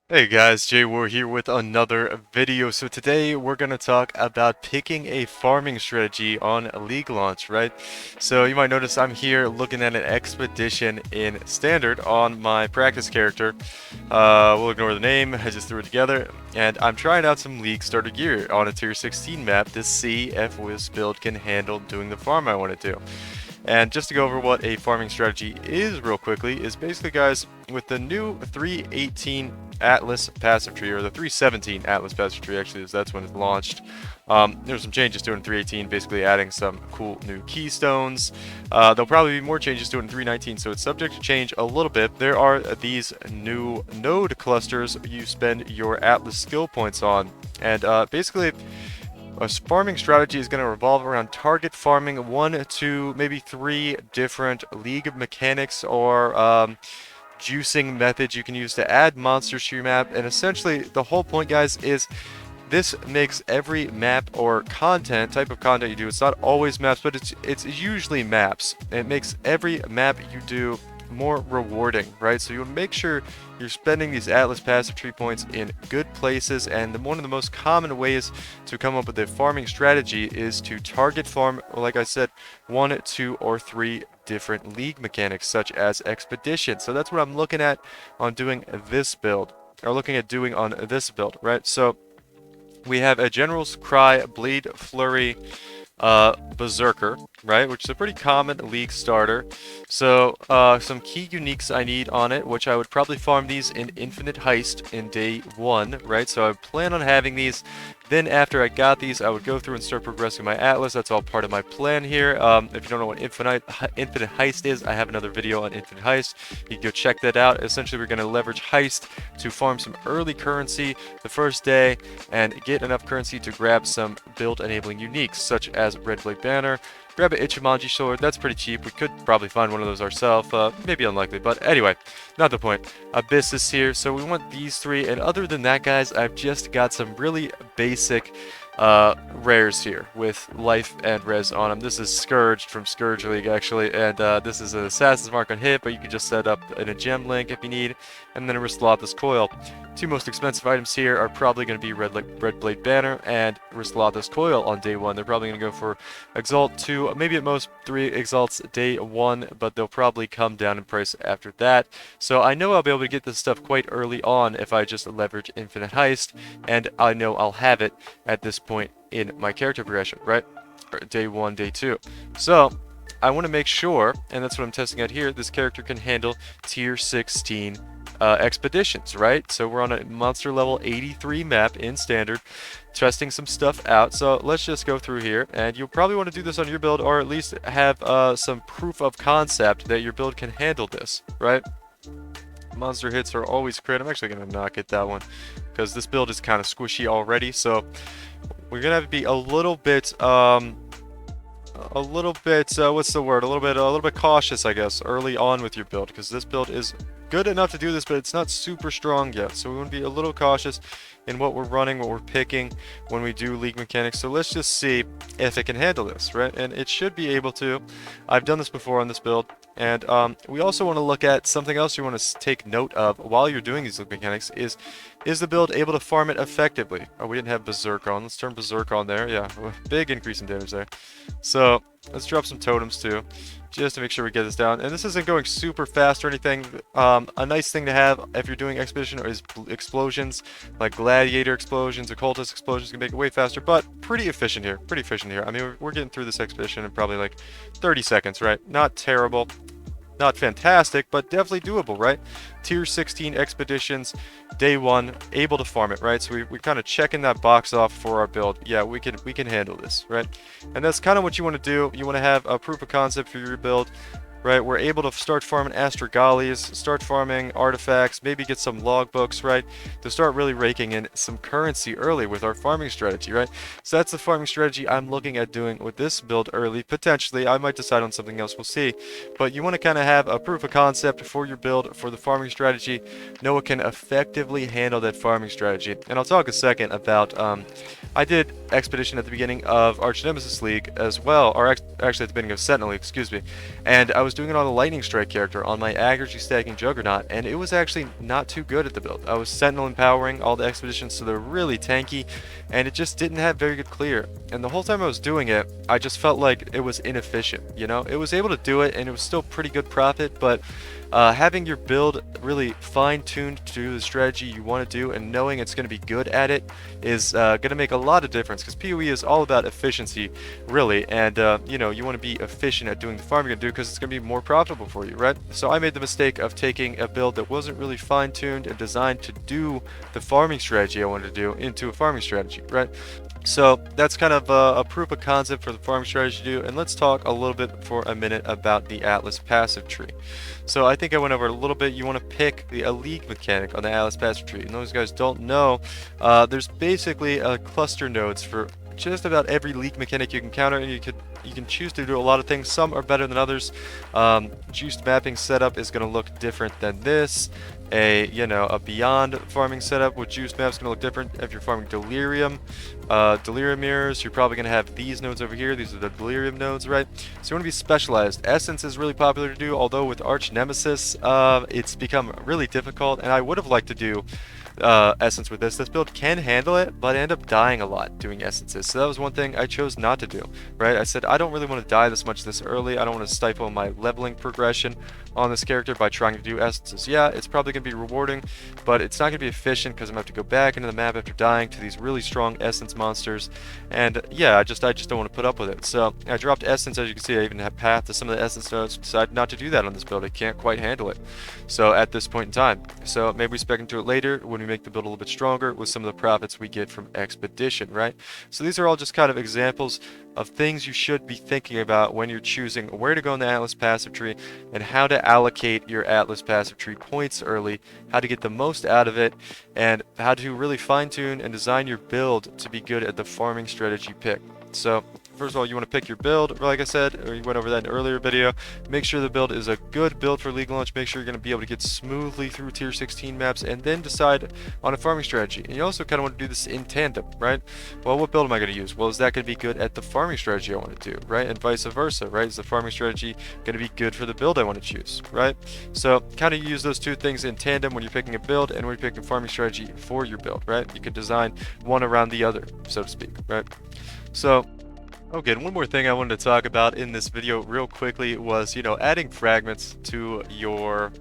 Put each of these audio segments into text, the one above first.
Hey guys, Jay War here with another video. So today we're going to talk about picking a farming strategy on a league launch, right? So you might notice I'm here looking at an expedition in standard on my practice character. We'll ignore the name, I just threw it together. And I'm trying out some league starter gear on a tier 16 map to see if this build can handle doing the farm I want to do. And just to go over what a farming strategy is real quickly, is basically, guys, with the new 318 Atlas passive tree, or the 317 Atlas passive tree, actually, that's when it launched. There's some changes to it in 318, basically adding some cool new keystones. There'll probably be more changes to it in 319, so it's subject to change a little bit. There are these new node clusters you spend your Atlas skill points on, and basically, a farming strategy is going to revolve around target farming one, two, maybe three different league mechanics or juicing methods you can use to add monsters to your map. And essentially, the whole point, guys, is this makes every map or type of content you do. It's not always maps, but it's usually maps. And it makes every map you do more rewarding, right? So you want to make sure you're spending these Atlas passive tree points in good places, and one of the most common ways to come up with a farming strategy is to target farm, like I said, one, two, or three different league mechanics such as expedition. So that's what I'm looking at on doing this build, or looking at doing on this build, right? So we have a General's Cry, Blade Flurry, Berserker, right, which is a pretty common league starter. So some key uniques I need on it, which I would probably farm these in Infinite Heist in day one, right? So I plan on having these. Then after I got these, I would go through and start progressing my Atlas. That's all part of my plan here. If you don't know what Infinite Heist is, I have another video on Infinite Heist. You can go check that out. Essentially, we're going to leverage Heist to farm some early currency the first day and get enough currency to grab some build-enabling uniques, such as Red Blade Banner. Grab an Ichimonji sword, that's pretty cheap. We could probably find one of those ourselves, maybe unlikely, but anyway, not the point. Abyss is here, so we want these three, and other than that, guys, I've just got some really basic rares here with life and res on them. This is Scourged from Scourge League, actually, and this is an Assassin's Mark on hit, but you can just set up in a gem link if you need, and then a Rislothus Coil. Two most expensive items here are probably going to be Red Blade Banner and Rislothus Coil on day one. They're probably going to go for Exalt 2, maybe at most 3 Exalts day 1, but they'll probably come down in price after that. So I know I'll be able to get this stuff quite early on if I just leverage Infinite Heist, and I know I'll have it at this point in my character progression, right? Day 1, day 2. So I want to make sure, and that's what I'm testing out here, this character can handle tier 16 expeditions, right? So we're on a monster level 83 map in standard, testing some stuff out. So let's just go through here, and you'll probably want to do this on your build, or at least have some proof of concept that your build can handle this, right? Monster hits are always crit. I'm actually going to not get that one because this build is kind of squishy already. So we're going to have to be a little bit what's the word? A little bit cautious, I guess, early on with your build, because this build is good enough to do this, but it's not super strong yet. So we want to be a little cautious in what we're running, what we're picking when we do league mechanics. So let's just see if it can handle this, right? And it should be able to. I've done this before on this build. And we also want to look at something else you want to take note of while you're doing these league mechanics is the build able to farm it effectively? Oh, we didn't have Berserker on. Let's turn Berserker on there. Yeah, big increase in damage there. So let's drop some totems too, just to make sure we get this down. And this isn't going super fast or anything. A nice thing to have if you're doing expedition is explosions, like gladiator explosions, occultist explosions can make it way faster, but pretty efficient here. Pretty efficient here. I mean, we're getting through this expedition in probably like 30 seconds, right? Not terrible. Not fantastic, but definitely doable, right? Tier 16 expeditions, day 1, able to farm it, right? So we kind of checking that box off for our build. Yeah, we can handle this, right? And that's kind of what you want to do. You want to have a proof of concept for your build, right? We're able to start farming Astrogalias, start farming artifacts, maybe get some logbooks, right? To start really raking in some currency early with our farming strategy, right? So that's the farming strategy I'm looking at doing with this build early. Potentially, I might decide on something else, we'll see. But you want to kind of have a proof of concept for your build, for the farming strategy. Know it can effectively handle that farming strategy. And I'll talk a second about, I did Expedition at the beginning of Arch Nemesis League as well, or actually at the beginning of Sentinel League, excuse me. And I was doing it on a Lightning Strike character on my accuracy stacking Juggernaut, and it was actually not too good at the build. I was Sentinel empowering all the expeditions, so they're really tanky, and it just didn't have very good clear. And the whole time I was doing it, I just felt like it was inefficient, you know? It was able to do it, and it was still pretty good profit, but having your build really fine-tuned to do the strategy you want to do and knowing it's going to be good at it is going to make a lot of difference, because PoE is all about efficiency, really, and you know, you want to be efficient at doing the farm you're going to do because it's going to be more profitable for you, right? So I made the mistake of taking a build that wasn't really fine-tuned and designed to do the farming strategy I wanted to do into a farming strategy, right? So that's kind of a proof of concept for the farming strategy to do, and let's talk a little bit for a minute about the Atlas passive tree. So I think I went over it a little bit. You want to pick a league mechanic on the Atlas passive tree, and those guys don't know, there's basically cluster nodes for just about every league mechanic you can counter, and you can choose to do a lot of things. Some are better than others. Juiced mapping setup is going to look different than this. A beyond farming setup with juice maps going to look different if you're farming delirium. Delirium mirrors, you're probably going to have these nodes over here. These are the delirium nodes, right? So you want to be specialized. Essence is really popular to do, although with Arch Nemesis it's become really difficult, and I would have liked to do Essence with this. This build can handle it, but I end up dying a lot doing Essences. So that was one thing I chose not to do, right? I said I don't really want to die this much this early. I don't want to stifle my leveling progression on this character by trying to do Essences. Yeah, it's probably going to be rewarding, but it's not going to be efficient because I'm going to have to go back into the map after dying to these really strong Essence monsters. And yeah, I just don't want to put up with it. So I dropped Essence. As you can see, I even have Path to some of the Essence nodes. Decided not to do that on this build. I can't quite handle it. So at this point in time. So maybe we spec into it later when we make the build a little bit stronger with some of the profits we get from Expedition, right? So these are all just kind of examples of things you should be thinking about when you're choosing where to go in the Atlas passive tree and how to allocate your Atlas passive tree points early, how to get the most out of it, and how to really fine-tune and design your build to be good at the farming strategy pick. So first of all, you want to pick your build, like I said, or you went over that in an earlier video. Make sure the build is a good build for league launch. Make sure you're going to be able to get smoothly through tier 16 maps, and then decide on a farming strategy. And you also kind of want to do this in tandem, right? Well, what build am I going to use? Well, is that going to be good at the farming strategy I want to do, right? And vice versa, right? Is the farming strategy going to be good for the build I want to choose, right? So kind of use those two things in tandem when you're picking a build and when you're picking a farming strategy for your build, right? You can design one around the other, so to speak, right? So okay, and one more thing I wanted to talk about in this video real quickly was, adding fragments to your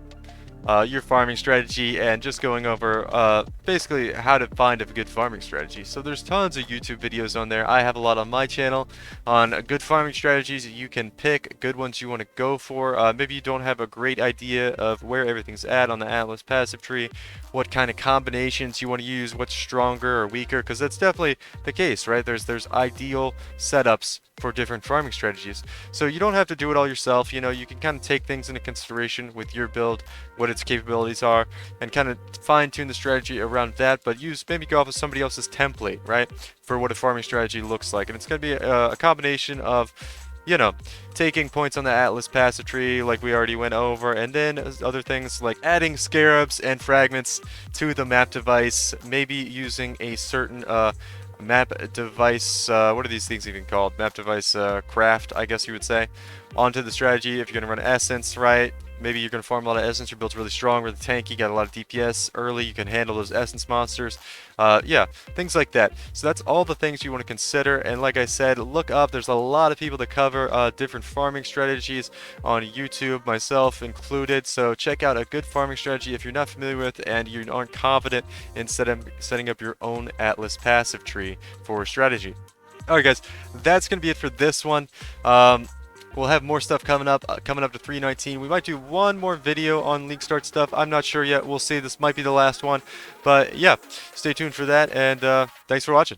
farming strategy and just going over basically how to find a good farming strategy. So there's tons of YouTube videos on there. I have a lot on my channel on good farming strategies. You can pick good ones you want to go for. Maybe you don't have a great idea of where everything's at on the Atlas passive tree, what kind of combinations you want to use, what's stronger or weaker, because that's definitely the case, right? There's ideal setups for different farming strategies. So you don't have to do it all yourself. You can kind of take things into consideration with your build, what its capabilities are, and kind of fine-tune the strategy around that, but maybe go off of somebody else's template, right, for what a farming strategy looks like. And it's going to be a combination of taking points on the Atlas passive tree like we already went over, and then other things like adding scarabs and fragments to the map device, maybe using a certain map device, what are these things even called? Map device craft, I guess you would say, onto the strategy. If you're going to run Essence, right? Maybe you're going to farm a lot of Essence, your build's really strong, really tanky, got a lot of DPS early, you can handle those Essence monsters. Yeah, things like that. So that's all the things you want to consider, and like I said, look up. There's a lot of people that cover different farming strategies on YouTube, myself included, so check out a good farming strategy if you're not familiar with and you aren't confident in setting up your own Atlas passive tree for a strategy. Alright guys, that's going to be it for this one. We'll have more stuff coming up to 319. We might do one more video on League Start stuff. I'm not sure yet. We'll see. This might be the last one. But yeah, stay tuned for that, and thanks for watching.